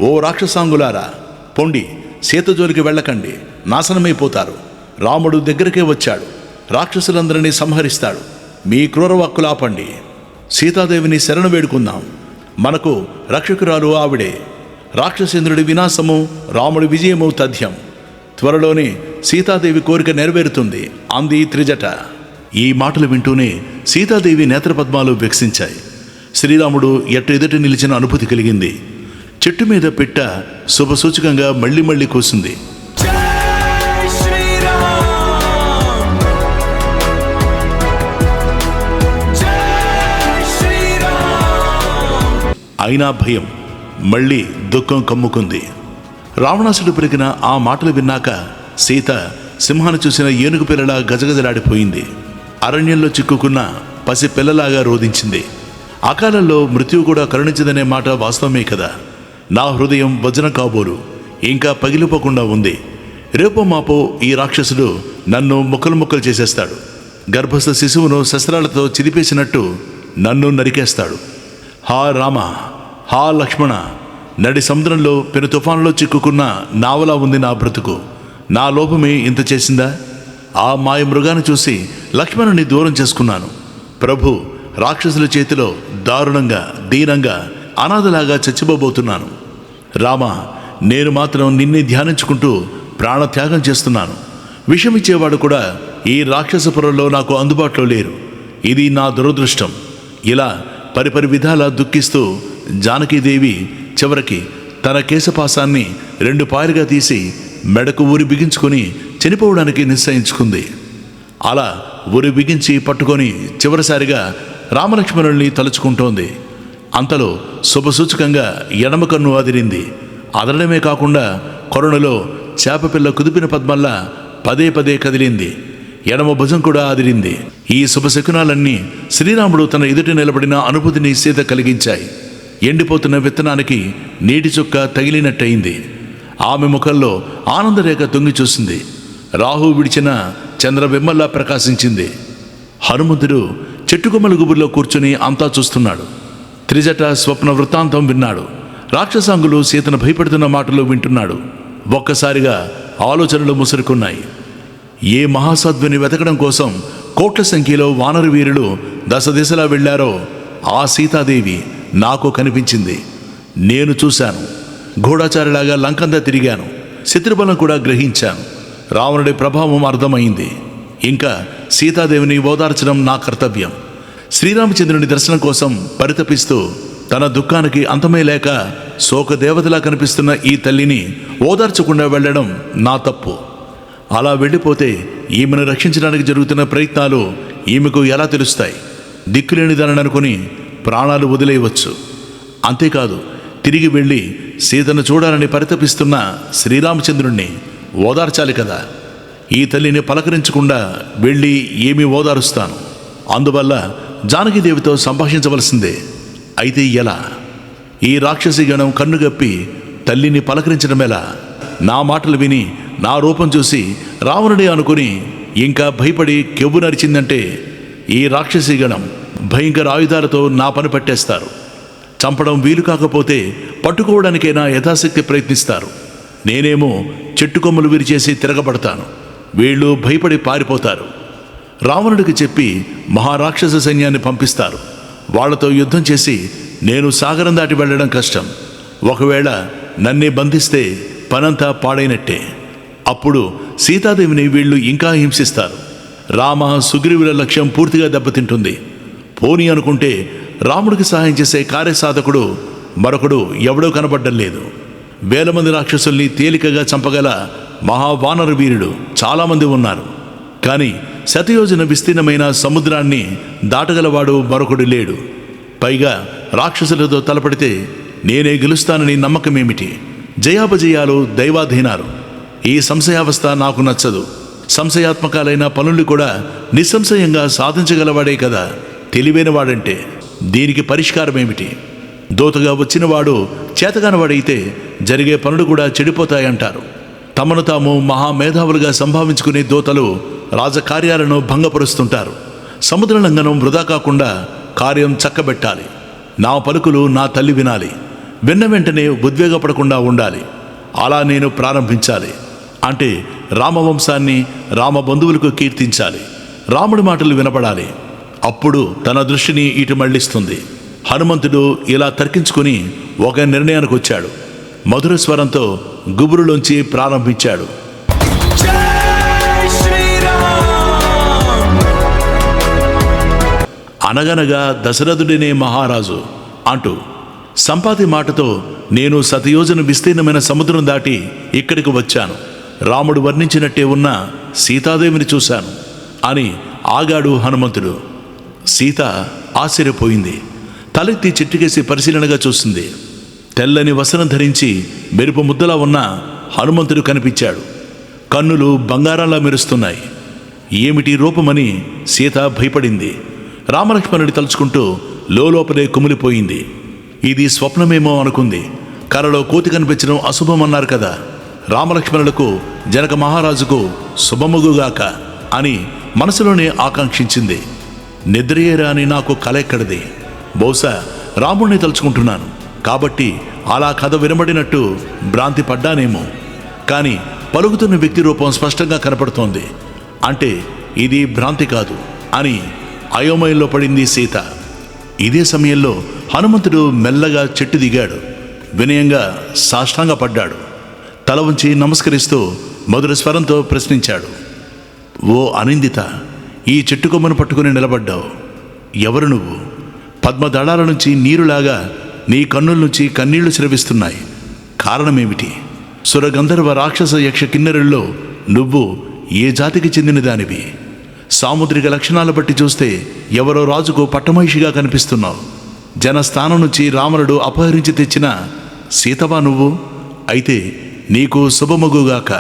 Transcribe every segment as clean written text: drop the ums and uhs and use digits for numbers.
ఓ రాక్షసాంగులారా, పొండి, సీత జోలికి వెళ్ళకండి, నాశనమైపోతారు. రాముడు దగ్గరికే వచ్చాడు, రాక్షసులందరినీ సంహరిస్తాడు. మీ క్రూరవాక్కులు ఆపండి, సీతాదేవిని శరణు వేడుకుందాం. మనకు రక్షకురాలు ఆవిడే. రాక్షసేంద్రుడి వినాశము, రాముడి విజయము తథ్యం. త్వరలోనే సీతాదేవి కోరిక నెరవేరుతుంది అంది త్రిజట. ఈ మాటలు వింటూనే సీతాదేవి నేత్రపద్మాలు వికసించాయి. శ్రీరాముడు ఎదుట నిలిచిన అనుభూతి కలిగింది. చెట్టు మీద పిట్ట శుభసూచకంగా మళ్ళీ మళ్ళీ కూసింది. అయినా భయం, మళ్ళీ దుఃఖం కమ్ముకుంది. రావణాసుడు పెరిగిన ఆ మాటలు విన్నాక సీత సింహాన్ని చూసిన ఏనుగు పిల్లలా గజగజలాడిపోయింది. అరణ్యంలో చిక్కుకున్న పసి పిల్లలాగా రోధించింది. అకాలంలో మృత్యువు కూడా కరుణించదనే మాట వాస్తవమే కదా. నా హృదయం వజ్రం కాబోలు, ఇంకా పగిలిపోకుండా ఉంది. రేపో మాపో ఈ రాక్షసుడు నన్ను ముక్కలు ముక్కలు చేసేస్తాడు. గర్భస్థ శిశువును శస్త్రాలతో చిదిపేసినట్టు నన్ను నరికేస్తాడు. హా రామ, హా లక్ష్మణ, నడి సముద్రంలో పెను తుఫానులో చిక్కుకున్న నావలా ఉంది నా బ్రతుకు. నా లోపమే ఇంత చేసిందా? ఆ మాయ మృగాన్ని చూసి లక్ష్మణుని దూరం చేసుకున్నాను. ప్రభు, రాక్షసుల చేతిలో దారుణంగా, దీనంగా, అనాథలాగా చచ్చిపోబోతున్నాను. రామ, నేను మాత్రం నిన్నే ధ్యానించుకుంటూ ప్రాణత్యాగం చేస్తున్నాను. విషమిచ్చేవాడు కూడా ఈ రాక్షసపురంలో నాకు అందుబాటులో లేరు. ఇది నా దురదృష్టం. ఇలా పరిపరి విధాలా దుఃఖిస్తూ జానకీదేవి చివరికి తన కేశపాసాన్ని 2 పాయలుగా తీసి మెడకు ఊరి బిగించుకొని చనిపోవడానికి నిశ్చయించుకుంది. అలా ఊరి బిగించి పట్టుకొని చివరిసారిగా రామలక్ష్మణుల్ని తలుచుకుంటోంది. అంతలో శుభసూచకంగా ఎడమ కన్ను అదిరింది. అదరడమే కాకుండా కొరణులో చేపపిల్ల కుదిపిన పద్మల్లా పదే పదే కదిలింది. ఎడమ భుజం కూడా అదిరింది. ఈ శుభశకునాలన్నీ శ్రీరాముడు తన ఎదుట నిలబడిన అనుభూతిని సీత కలిగించాయి. ఎండిపోతున్న విత్తనానికి నీటి చుక్క తగిలినట్టయింది. ఆమె ముఖంలో ఆనందరేఖ తొంగి చూసింది. రాహు విడిచిన చంద్రబిమ్మల్లా ప్రకాశించింది. హనుమంతుడు చెట్టుకొమ్మల గుబుర్లో కూర్చుని అంతా చూస్తున్నాడు. త్రిజట స్వప్న వృత్తాంతం విన్నాడు. రాక్షసాంగులు సీతను భయపెడుతున్న మాటలు వింటున్నాడు. ఒక్కసారిగా ఆలోచనలు ముసురుకున్నాయి. ఏ మహాసద్విని వెతకడం కోసం కోట్ల సంఖ్యలో వానర వీరులు దశ దిశలా వెళ్లారో ఆ సీతాదేవి నాకు కనిపించింది. నేను చూశాను. గూఢాచారిలాగా లంకంతా తిరిగాను. శత్రుబలం కూడా గ్రహించాను. రావణుడి ప్రభావం అర్థమైంది. ఇంకా సీతాదేవిని ఓదార్చడం నా కర్తవ్యం. శ్రీరామచంద్రుని దర్శనం కోసం పరితపిస్తూ తన దుఃఖానికి అంతమే లేక శోకదేవతలా కనిపిస్తున్న ఈ తల్లిని ఓదార్చకుండా వెళ్ళడం నా తప్పు. అలా వెళ్ళిపోతే ఈమెను రక్షించడానికి జరుగుతున్న ప్రయత్నాలు ఈమెకు ఎలా తెలుస్తాయి? దిక్కులేనిదానని అనుకుని ప్రాణాలు వదిలేయవచ్చు. అంతేకాదు, తిరిగి వెళ్ళి సీతను చూడాలని పరితపిస్తున్న శ్రీరామచంద్రుణ్ణి ఓదార్చాలి కదా. ఈ తల్లిని పలకరించకుండా వెళ్ళి ఏమీ ఓదారుస్తాను? అందువల్ల జానకీదేవితో సంభాషించవలసిందే. అయితే ఎలా? ఈ రాక్షసి గణం కన్నుగప్పి తల్లిని పలకరించడమేలా? నా మాటలు విని నా రూపం చూసి రావణుడే అనుకుని ఇంకా భయపడి కెవ్వు నరిచిందంటే ఈ రాక్షసి గణం భయంకర ఆయుధాలతో నా పని పట్టేస్తారు. చంపడం వీలు కాకపోతే పట్టుకోవడానికైనా యథాశక్తి ప్రయత్నిస్తారు. నేనేమో చెట్టుకొమ్మలు విరిచేసి తిరగబడతాను. వీళ్ళు భయపడి పారిపోతారు. రావణుడికి చెప్పి మహారాక్షస సైన్యాన్ని పంపిస్తారు. వాళ్లతో యుద్ధం చేసి నేను సాగరం దాటి వెళ్ళడం కష్టం. ఒకవేళ నన్నే బంధిస్తే పనంతా పాడైనట్టే. అప్పుడు సీతాదేవిని వీళ్ళు ఇంకా హింసిస్తారు. రామ సుగ్రీవుల లక్ష్యం పూర్తిగా దెబ్బతింటుంది. పోనీ అనుకుంటే రాముడికి సహాయం చేసే కార్యసాధకుడు మరొకడు ఎవడో కనబడ్డం లేదు. 1000 మంది రాక్షసుల్ని తేలికగా చంపగల మహావానర వీరుడు చాలామంది ఉన్నారు. కానీ శతయోజన విస్తీర్ణమైన సముద్రాన్ని దాటగలవాడు మరొకడు లేడు. పైగా రాక్షసులతో తలపడితే నేనే గెలుస్తానని నమ్మకమేమిటి? జయాపజయాలు దైవాధీనాలు. ఈ సంశయావస్థ నాకు నచ్చదు. సంశయాత్మకాలైన పనులు కూడా నిస్సంశయంగా సాధించగలవాడే కదా తెలివైన వాడంటే. దీనికి పరిష్కారం ఏమిటి? దోతగా వచ్చినవాడు చేతగానవాడైతే జరిగే పనులు కూడా చెడిపోతాయంటారు. తమను తాము మహామేధావులుగా సంభావించుకునే దోతలు రాజకార్యాలను భంగపరుస్తుంటారు. సముద్ర లంఘనం వృధా కాకుండా కార్యం చక్కబెట్టాలి. నా పలుకులు నా తల్లి వినాలి. విన్న వెంటనే ఉద్వేగపడకుండా ఉండాలి. అలా నేను ప్రారంభించాలి. అంటే రామవంశాన్ని, రామ బంధువులకు కీర్తించాలి. రాముడి మాటలు వినపడాలి. అప్పుడు తన దృష్టిని ఇటు మళ్లిస్తుంది. హనుమంతుడు ఇలా తర్కించుకుని ఒక నిర్ణయానికి వచ్చాడు. మధుర స్వరంతో గుబురులోంచి ప్రారంభించాడు. అనగనగా దశరథుడినే మహారాజు అంటూ సంపాతి మాటతో నేను శతయోజన విస్తీర్ణమైన సముద్రం దాటి ఇక్కడికి వచ్చాను. రాముడు వర్ణించినట్టే ఉన్న సీతాదేవిని చూశాను అని ఆగాడు హనుమంతుడు. సీత ఆశ్చర్యపోయింది. తలెత్తి చెట్టుకేసి పరిశీలనగా చూస్తుంది. తెల్లని వస్త్రం ధరించి మెరుపు ముద్దలా ఉన్న హనుమంతుడు కనిపించాడు. కన్నులు బంగారంలా మెరుస్తున్నాయి. ఏమిటి రూపమని సీత భయపడింది. రామలక్ష్మణుడి తలుచుకుంటూ లోపలే కుమిలిపోయింది. ఇది స్వప్నమేమో అనుకుంది. కలలో కోతి కనిపించడం అశుభమన్నారు కదా. రామలక్ష్మణులకు జనక మహారాజుకు శుభముగుగాక అని మనసులోనే ఆకాంక్షించింది. నిద్రయేరా అని నాకు కల ఎక్కడిది. బహుశా రాముణ్ణి తలుచుకుంటున్నాను కాబట్టి అలా కథ వినబడినట్టు భ్రాంతి పడ్డానేమో. కానీ పలుకుతున్న వ్యక్తి రూపం స్పష్టంగా కనపడుతోంది. అంటే ఇది భ్రాంతి కాదు అని అయోమయంలో పడింది సీత. ఇదే సమయంలో హనుమంతుడు మెల్లగా చెట్టు దిగాడు. వినయంగా సాష్టాంగపడ్డాడు. తల ఉంచి నమస్కరిస్తూ మధుర స్వరంతో ప్రశ్నించాడు. ఓ అనిందిత, ఈ చెట్టు కొమ్మను పట్టుకుని నిలబడ్డావు. ఎవరు నువ్వు? పద్మదళాల నుంచి నీరులాగా నీ కన్నుల నుంచి కన్నీళ్లు స్రవిస్తున్నాయి. కారణమేమిటి? సురగంధర్వ రాక్షస యక్ష కిన్నెరుల్లో నువ్వు ఏ జాతికి చెందిన దానివి? సాముద్రిక లక్షణాలు బట్టి చూస్తే ఎవరో రాజుకు పట్టమహిషిగా కనిపిస్తున్నావు. జనస్థానం నుంచి రావణుడు అపహరించి తెచ్చిన సీతవా నువ్వు? అయితే నీకు శుభమగుగాక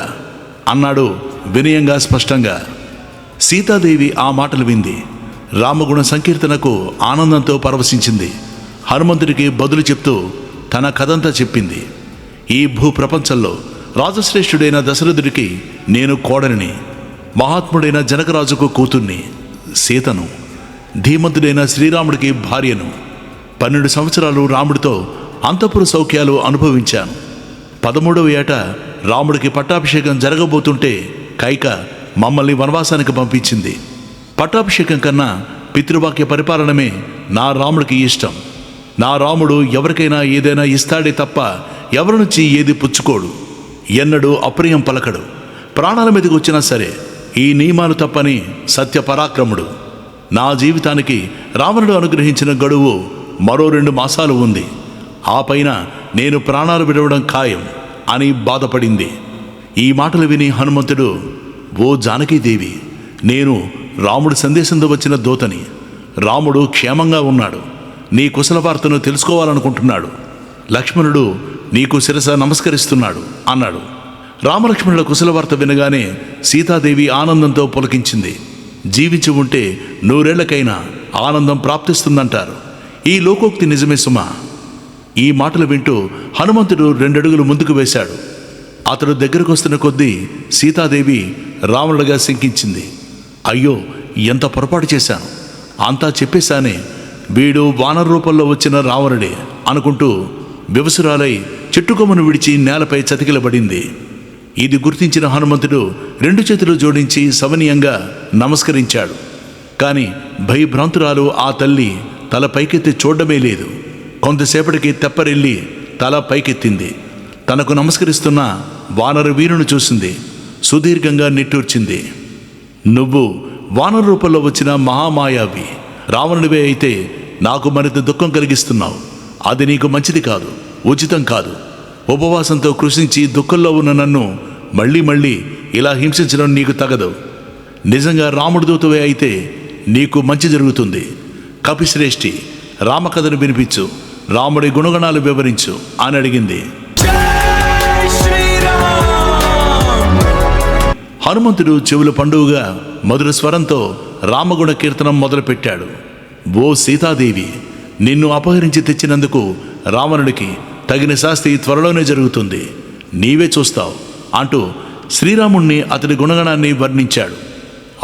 అన్నాడు వినయంగా స్పష్టంగా. సీతాదేవి ఆ మాటలు వింది. రామగుణ సంకీర్తనకు ఆనందంతో పరవశించింది. హనుమంతుడికి బదులు చెప్తూ తన కథంతా చెప్పింది. ఈ భూప్రపంచంలో రాజశ్రేష్ఠుడైన దశరథుడికి నేను కోడలిని, మహాత్ముడైన జనకరాజుకు కూతుర్ని, సీతను, ధీమంతుడైన శ్రీరాముడికి భార్యను. 12 సంవత్సరాలు రాముడితో అంతఃపుర సౌఖ్యాలు అనుభవించాను. 13వ ఏట రాముడికి పట్టాభిషేకం జరగబోతుంటే కైక మమ్మల్ని వనవాసానికి పంపించింది. పట్టాభిషేకం కన్నా పితృవాక్య పరిపాలనమే నా రాముడికి ఇష్టం. నా రాముడు ఎవరికైనా ఏదైనా ఇస్తాడే తప్ప ఎవరి నుంచి ఏది పుచ్చుకోడు. ఎన్నడూ అప్రియం పలకడు. ప్రాణాల మీదకి వచ్చినా సరే ఈ నియమాలు తప్పని సత్యపరాక్రముడు. నా జీవితానికి రావణుడు అనుగ్రహించిన గడువు మరో 2 మాసాలు ఉంది. ఆ పైన నేను ప్రాణాలు విడవడం ఖాయం అని బాధపడింది. ఈ మాటలు విని హనుమంతుడు, ఓ జానకీదేవి, నేను రాముడి సందేశంతో వచ్చిన దూతని. రాముడు క్షేమంగా ఉన్నాడు. నీ కుశల వార్తను తెలుసుకోవాలనుకుంటున్నాడు. లక్ష్మణుడు నీకు శిరస నమస్కరిస్తున్నాడు అన్నాడు. రామలక్ష్మణుల కుశల వార్త వినగానే సీతాదేవి ఆనందంతో పులకించింది. జీవించి ఉంటే 100 ఏళ్లకైనా ఆనందం ప్రాప్తిస్తుందంటారు. ఈ లోకోక్తి నిజమే సుమా. ఈ మాటలు వింటూ హనుమంతుడు 2 అడుగులు ముందుకు వేశాడు. అతడు దగ్గరకు వస్తున్న కొద్దీ సీతాదేవి రావణుడిగా శంకించింది. అయ్యో, ఎంత పొరపాటు చేశాను. అంతా చెప్పేశానే, వీడు వానర రూపంలో వచ్చిన రావణుడే అనుకుంటూ వివసురాలై చెట్టుకొమ్మను విడిచి నేలపై చతికిలబడింది. ఇది గుర్తించిన హనుమంతుడు 2 చేతులు జోడించి సవనీయంగా నమస్కరించాడు. కాని భయభ్రాంతురాలు ఆ తల్లి తల పైకెత్తి చూడడమే లేదు. కొంతసేపటికి తెప్పరెళ్ళి తల పైకెత్తింది. తనకు నమస్కరిస్తున్న వానర వీరును చూసింది. సుదీర్ఘంగా నిట్టూర్చింది. నువ్వు వానర రూపంలో వచ్చిన మహామాయావి రావణుడివే అయితే నాకు మరింత దుఃఖం కలిగిస్తున్నావు. అది నీకు మంచిది కాదు, ఉచితం కాదు. ఉపవాసంతో కృషించి దుఃఖంలో ఉన్న నన్ను మళ్ళీ మళ్ళీ ఇలా హింసించడం నీకు తగదు. నిజంగా రాముడి దూతవే అయితే నీకు మంచి జరుగుతుంది. కపిశ్రేష్ఠి, రామకథను వినిపించు, రాముడి గుణగణాలు వివరించు అని అడిగింది. హనుమంతుడు చెవుల పండుగగా మధుర స్వరంతో రామగుణ కీర్తనం మొదలుపెట్టాడు. ఓ సీతాదేవి, నిన్ను అపహరించి తెచ్చినందుకు రావణుడికి తగిన శాస్తి త్వరలోనే జరుగుతుంది. నీవే చూస్తావు అంటూ శ్రీరాముణ్ణి, అతడి గుణగణాన్ని వర్ణించాడు.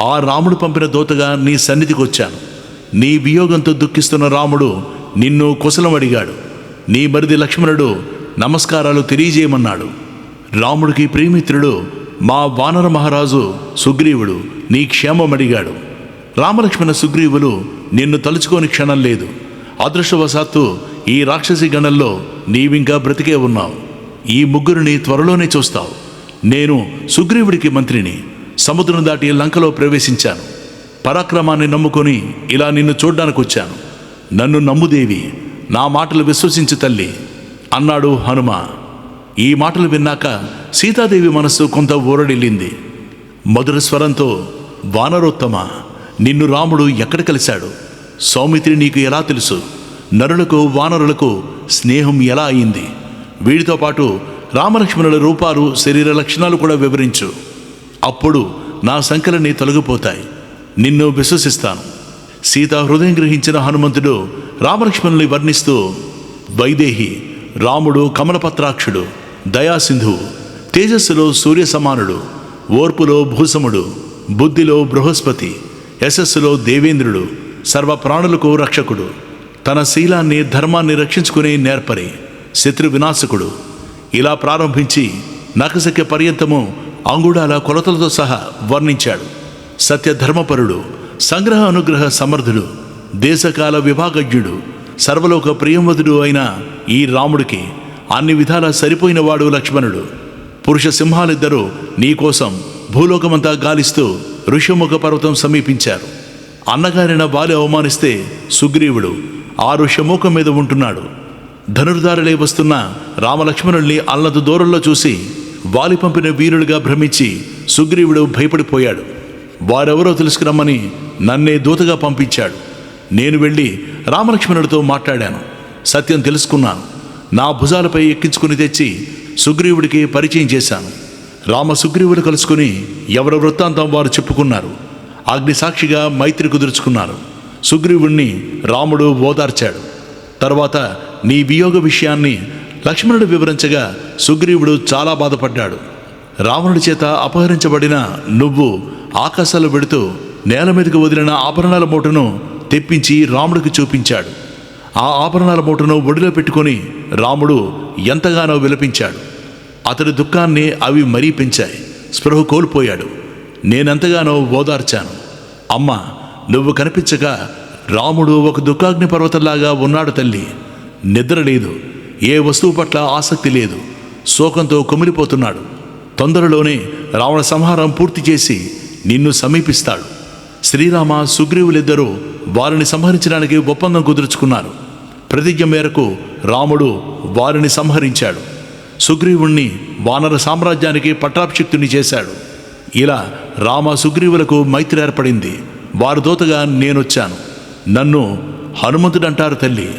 ఆ రాముడు పంపిన దూతగా నీ సన్నిధికి వచ్చాను. నీ వియోగంతో దుఃఖిస్తున్న రాముడు నిన్ను కుశలం అడిగాడు. నీ మరిది లక్ష్మణుడు నమస్కారాలు తెలియజేయమన్నాడు. రాముడికి ప్రియమిత్రుడు మా వానర మహారాజు సుగ్రీవుడు నీ క్షేమమడిగాడు. రామలక్ష్మణ సుగ్రీవులు నిన్ను తలుచుకోని క్షణం లేదు. అదృష్టవశాత్తు ఈ రాక్షసి గణంలో నీవింకా బ్రతికే ఉన్నావు. ఈ ముగ్గురిని త్వరలోనే చూస్తావు. నేను సుగ్రీవుడికి మంత్రిని. సముద్రం దాటి లంకలో ప్రవేశించాను. పరాక్రమాన్ని నమ్ముకొని ఇలా నిన్ను చూడ్డానికి వచ్చాను. నన్ను నమ్ముదేవి, నా మాటలు విశ్వసించు తల్లి అన్నాడు హనుమ. ఈ మాటలు విన్నాక సీతాదేవి మనస్సు కొంత ఊరడిల్లింది. మధుర స్వరంతో, వానరోత్తమ, నిన్ను రాముడు ఎక్కడ కలిశాడు? సౌమిత్రి నీకు ఎలా తెలుసు? నరులకు వానరులకు స్నేహం ఎలా అయింది? వీడితో పాటు రామలక్ష్మణుల రూపాలు, శరీర లక్షణాలు కూడా వివరించు. అప్పుడు నా సంకలన్నీ తొలగిపోతాయి. నిన్ను విశ్వసిస్తాను. సీత హృదయం గ్రహించిన హనుమంతుడు రామలక్ష్మణుల్ని వర్ణిస్తూ, వైదేహి, రాముడు కమలపత్రాక్షుడు, దయాసింధువు, తేజస్సులో సూర్య సమానుడు, ఓర్పులో భూసముడు, బుద్ధిలో బృహస్పతి, యశస్సులో దేవేంద్రుడు, సర్వ ప్రాణులకు రక్షకుడు, తన శీలాన్ని ధర్మాన్ని రక్షించుకునే నేర్పరి, శత్రు వినాశకుడు. ఇలా ప్రారంభించి నఖశక్య పర్యంతము అంగుళాల కొలతలతో సహా వర్ణించాడు. సత్యధర్మపరుడు, సంగ్రహ అనుగ్రహ సమర్థుడు, దేశకాల విభాగజ్ఞుడు, సర్వలోక ప్రియంవదుడు అయిన ఈ రాముడికి అన్ని విధాలా సరిపోయినవాడు లక్ష్మణుడు. పురుష సింహాలిద్దరూ నీకోసం భూలోకమంతా గాలిస్తూ ఋష్యముఖ పర్వతం సమీపించారు. అన్నగారిన వాలి అవమానిస్తే సుగ్రీవుడు ఆ ఋష్యముఖం మీద ఉంటున్నాడు. ధనుర్ధారులై వస్తున్న రామలక్ష్మణుల్ని అల్లదు దూరంలో చూసి వాలి పంపిన వీరులుగా భ్రమించి సుగ్రీవుడు భయపడిపోయాడు. వారెవరో తెలుసుకురమ్మని నన్నే దూతగా పంపించాడు. నేను వెళ్ళి రామలక్ష్మణుడితో మాట్లాడాను. సత్యం తెలుసుకున్నాను. నా భుజాలపై ఎక్కించుకుని తెచ్చి సుగ్రీవుడికి పరిచయం చేశాను. రామ సుగ్రీవుడు కలుసుకుని ఎవరి వృత్తాంతం వారు చెప్పుకున్నారు. అగ్నిసాక్షిగా మైత్రి కుదుర్చుకున్నారు. సుగ్రీవుణ్ణి రాముడు ఓదార్చాడు. తర్వాత నీ వియోగ విషయాన్ని లక్ష్మణుడు వివరించగా సుగ్రీవుడు చాలా బాధపడ్డాడు. రావణుడి చేత అపహరించబడిన నువ్వు ఆకాశాలు వెడుతూ నేల మీదకు వదిలిన ఆభరణాల మూటను తెప్పించి రాముడికి చూపించాడు. ఆ ఆభరణాల మూటను ఒడిలో పెట్టుకొని రాముడు ఎంతగానో విలపించాడు. అతడి దుఃఖాన్ని అవి మరీ పెంచాయి. స్పృహ కోల్పోయాడు. నేనెంతగానో ఓదార్చాను. అమ్మ, నువ్వు కనిపించక రాముడు ఒక దుఃఖాగ్ని పర్వతంలాగా ఉన్నాడు తల్లి. నిద్ర లేదు, ఏ వస్తువు పట్ల ఆసక్తి లేదు, శోకంతో కుమిలిపోతున్నాడు. తొందరలోనే రావణ సంహారం పూర్తి చేసి నిన్ను సమీపిస్తాడు. శ్రీరామ సుగ్రీవులిద్దరూ వారిని సంహరించడానికి ఒప్పందం కుదుర్చుకున్నారు. ప్రతిజ్ఞ మేరకు రాముడు వారిని సంహరించాడు. సుగ్రీవుణ్ణి వానర సామ్రాజ్యానికి పట్టాభిషిక్తుని చేశాడు. ఇలా రామ సుగ్రీవులకు మైత్రి ఏర్పడింది. వారి దూతగా నేనొచ్చాను. నన్ను హనుమంతుడంటారు తల్లి.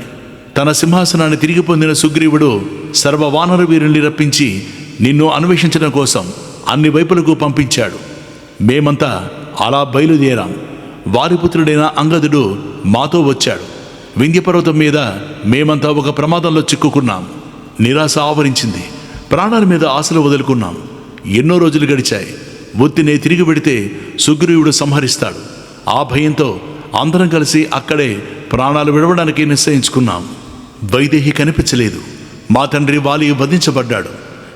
తన సింహాసనాన్ని తిరిగి పొందిన సుగ్రీవుడు సర్వ వానర వీరుల్ని రప్పించి నిన్ను అన్వేషించడం కోసం అన్ని వైపులకు పంపించాడు. మేమంతా అలా బయలుదేరాం. వారి పుత్రుడైన అంగదుడు మాతో వచ్చాడు. వింధ్యపర్వతం మీద మేమంతా ఒక ప్రమాదంలో చిక్కుకున్నాం. నిరాశ ఆవరించింది. ప్రాణాల మీద ఆశలు వదులుకున్నాం. ఎన్నో రోజులు గడిచాయి. ఒత్తినే తిరిగి పెడితే సుగ్రీవుడు సంహరిస్తాడు. ఆ భయంతో అందరం కలిసి అక్కడే ప్రాణాలు విడవడానికి నిశ్చయించుకున్నాం. వైదేహి కనిపించలేదు. మా తండ్రి వాలి వధించబడ్డాడు.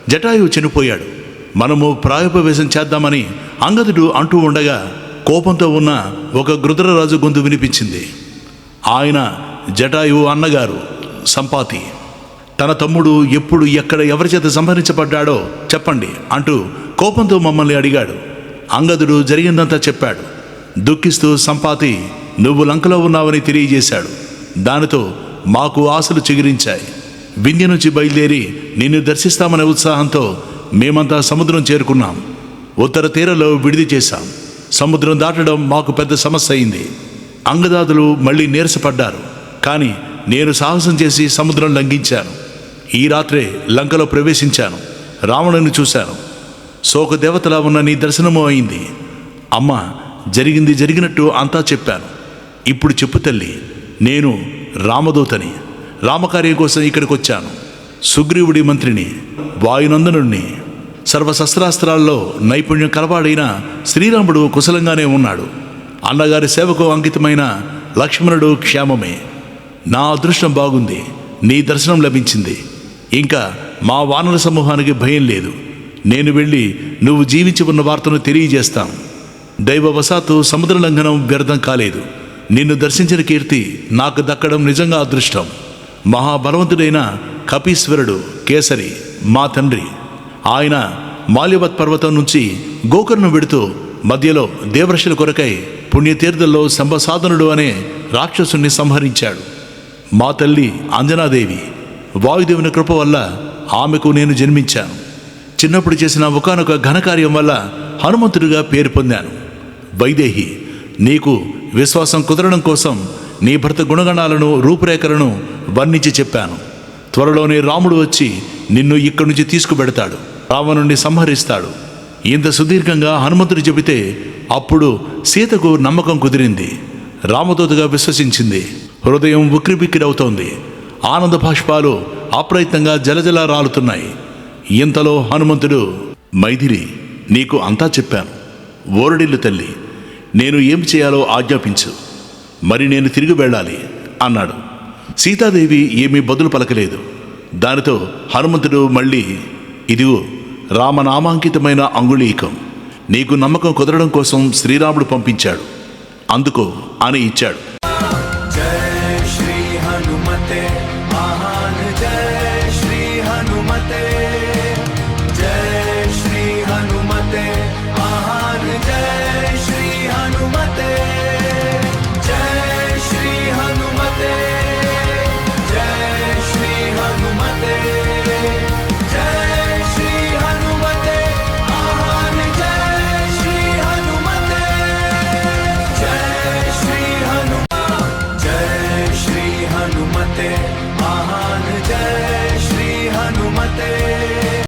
జటాయువు చనిపోయాడు. మనము ప్రాయోపవేశం చేద్దామని అంగదుడు అంటూ ఉండగా కోపంతో ఉన్న ఒక గృధ్రరాజు గొంతు వినిపించింది. ఆయన జటాయువు అన్నగారు సంపాతి. తన తమ్ముడు ఎప్పుడు ఎక్కడ ఎవరి చేత సంహరించబడ్డాడో చెప్పండి అంటూ కోపంతో మమ్మల్ని అడిగాడు. అంగదుడు జరిగిందంతా చెప్పాడు. దుఃఖిస్తూ సంపాతి నువ్వు లంకలో ఉన్నావని తెలియజేశాడు. దానితో మాకు ఆశలు చిగురించాయి. వింధ్య నుంచి బయలుదేరి నిన్ను దర్శిస్తామనే ఉత్సాహంతో మేమంతా సముద్రం చేరుకున్నాం. ఉత్తర తీరంలో విడిది చేశాం. సముద్రం దాటడం మాకు పెద్ద సమస్య అయింది. అంగదాదులు మళ్ళీ నీరసపడ్డారు. కానీ నేను సాహసం చేసి సముద్రం లంఘించాను. ఈ రాత్రే లంకలో ప్రవేశించాను. రావణుని చూశాను. శోక దేవతలా ఉన్న నీ దర్శనము అయింది. అమ్మ, జరిగింది జరిగినట్టు అంతా చెప్పాను. ఇప్పుడు చెప్పు తల్లి. నేను రామదూతని. రామకార్యం కోసం ఇక్కడికి వచ్చాను. సుగ్రీవుడి మంత్రిని, వాయునందనుడిని. సర్వశస్త్రాస్త్రాల్లో నైపుణ్యం కలవాడైన శ్రీరాముడు కుశలంగానే ఉన్నాడు. అన్నగారి సేవకు అంకితమైన లక్ష్మణుడు క్షేమమే. నా అదృష్టం బాగుంది. నీ దర్శనం లభించింది. ఇంకా మా వానర సమూహానికి భయం లేదు. నేను వెళ్ళి నువ్వు జీవించి ఉన్న వార్తను తెలియజేస్తాను. దైవవశాత్తు సముద్ర లంఘనం వ్యర్థం కాలేదు. నిన్ను దర్శించిన కీర్తి నాకు దక్కడం నిజంగా అదృష్టం. మహాబలవంతుడైన కపీశ్వరుడు కేసరి మా తండ్రి. ఆయన మాల్యవత్ పర్వతం నుంచి గోకర్ణం వెడుతూ మధ్యలో దేవర్షుల కొరకై పుణ్యతీర్థంలో సంభసాధనుడు అనే రాక్షసుని సంహరించాడు. మా తల్లి అంజనాదేవి వాయుదేవుని కృప వల్ల ఆమెకు నేను జన్మించాను. చిన్నప్పుడు చేసిన ఒకానొక ఘనకార్యం వల్ల హనుమంతుడిగా పేరు పొందాను. వైదేహి, నీకు విశ్వాసం కుదరడం కోసం నీ భర్త గుణగణాలను రూపురేఖలను వర్ణించి చెప్పాను. త్వరలోనే రాముడు వచ్చి నిన్ను ఇక్కడి నుంచి తీసుకుపెడతాడు, రావణుణ్ణి సంహరిస్తాడు. ఇంత సుదీర్ఘంగా హనుమంతుడు చెబితే అప్పుడు సీతకు నమ్మకం కుదిరింది. రామదూతగా విశ్వసించింది. హృదయం ఉక్కిరిబిక్కిరవుతోంది. ఆనంద బాష్పాలు అప్రయత్నంగా జలజల రాలుతున్నాయి. ఇంతలో హనుమంతుడు, మైథిలి, నీకు అంతా చెప్పాను. ఓరడిల్లు తల్లి, నేను ఏం చేయాలో ఆజ్ఞాపించు, మరి నేను తిరిగి వెళ్ళాలి అన్నాడు. సీతాదేవి ఏమీ బదులు పలకలేదు. దానితో హనుమంతుడు మళ్ళీ, ఇదిగో రామనామాంకితమైన అంగుళీకం, నీకు నమ్మకం కుదరడం కోసం శ్రీరాముడు పంపించాడు, అందుకో అని ఇచ్చాడు.